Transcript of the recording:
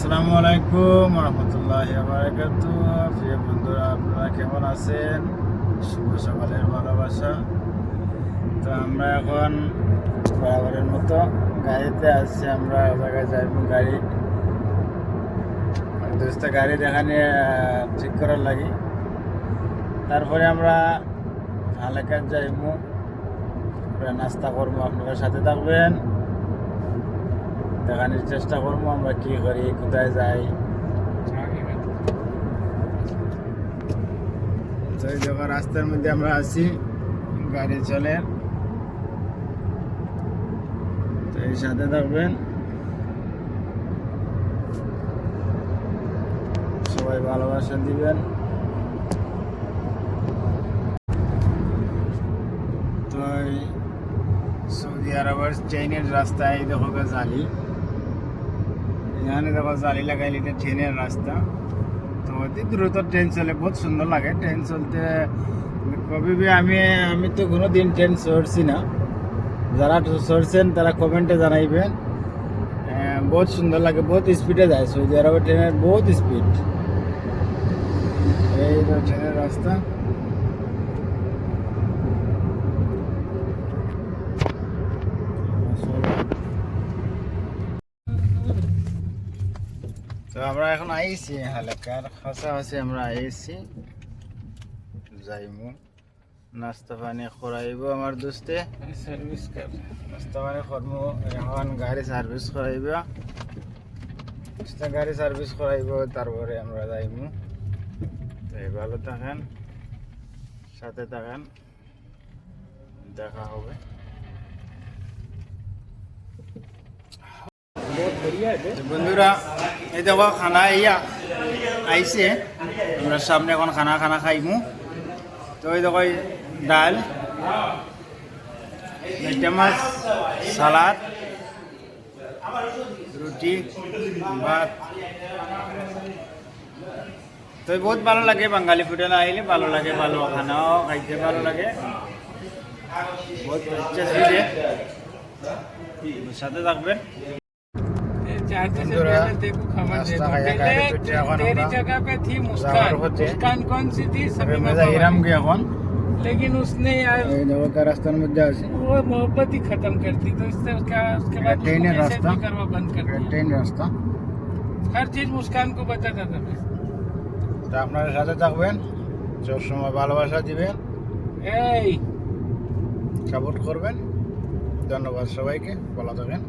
আসসালামু আলাইকুম রহমতুল্লাহি ওয়া বারাকাতুহু। প্রিয় বন্ধুরা, আপনারা কেমন আছেন? শুভ সকালের ভালোবাসা। তো আমরা এখন বরাবরের মতো গাড়িতে আসছি। আমরা জায়গায় যাইব গাড়ি দোস্ত গাড়ি দেখানে ঠিক করার লাগি। তারপরে আমরা হালেকার যাইব, নাস্তা করবো। আপনারা সাথে থাকবেন, দেখানোর চেষ্টা করবো আমরা কি করি, কোথায় যাই। তো এই জায়গা রাস্তার মধ্যে আমরা আছি, গাড়ি চলে। তো এই সাথে থাকবেন, সবাই ভালোবাসা দিবেন। তো এই সৌদি আরবের ট্রেনের রাস্তায় দেখো জালি, এখানে দেখো জালি লাগাইলে এটা ট্রেনের রাস্তা। তো অতি দ্রুত ট্রেন চলে, বহুত সুন্দর লাগে ট্রেন চলতে। কবি আমি তো কোনো দিন ট্রেন চড়ছি না, যারা চড়ছেন তারা কমেন্টে জানাইবেন। বহুত সুন্দর লাগে, বহুত স্পিডে যায় সৌদি আরবের ট্রেনের, বহুত স্পিড। এই তো ট্রেনের রাস্তা। তো আমরা এখন আইছি হালেকার কাছাকাছি, আমরা আইছি যাইমু। নাস্তা পানি করাইব আমার দোস্তে, সার্ভিস নাস্তা পানি করবো। এখন গাড়ি সার্ভিস করাইব, গাড়ি সার্ভিস করাইব, তারপরে আমরা যাইমু। তো ভালো থাকেন, সাথে থাকেন, দেখা হবে। বন্ধুরা, এই দেখো খানা আইছে, আমরা সামনে এখন খানা খাইমু। তো এই দেখো ডাল, মিঠা মাছ, সালাদ, রুটি, ভাত। তো বহুত ভালো লাগে, বাঙালি ফুডে না আইলে ভালো লাগে, ভালো খানাও খাইতে ভালো লাগে, বহুত সাথে থাকবেন। तेरी जगह पे थी मुस्कान कौन सी थी सभी लेकिन उसने यार রাস্তার মধ্যে আছে, वो मोहब्बत ही खत्म कर दी। तो इससे उसके बाद ट्रेन रास्ता करवा बंद कर दिया। ট্রেন রাস্তা। हर चीज मुस्कान को बताता था मैं। তা আপনারা সাথে থাকবেন, সব সময় ভালোবাসা দিবেন, এই সাপোর্ট করবেন। ধন্যবাদ সবাইকে, ভালো থাকেন।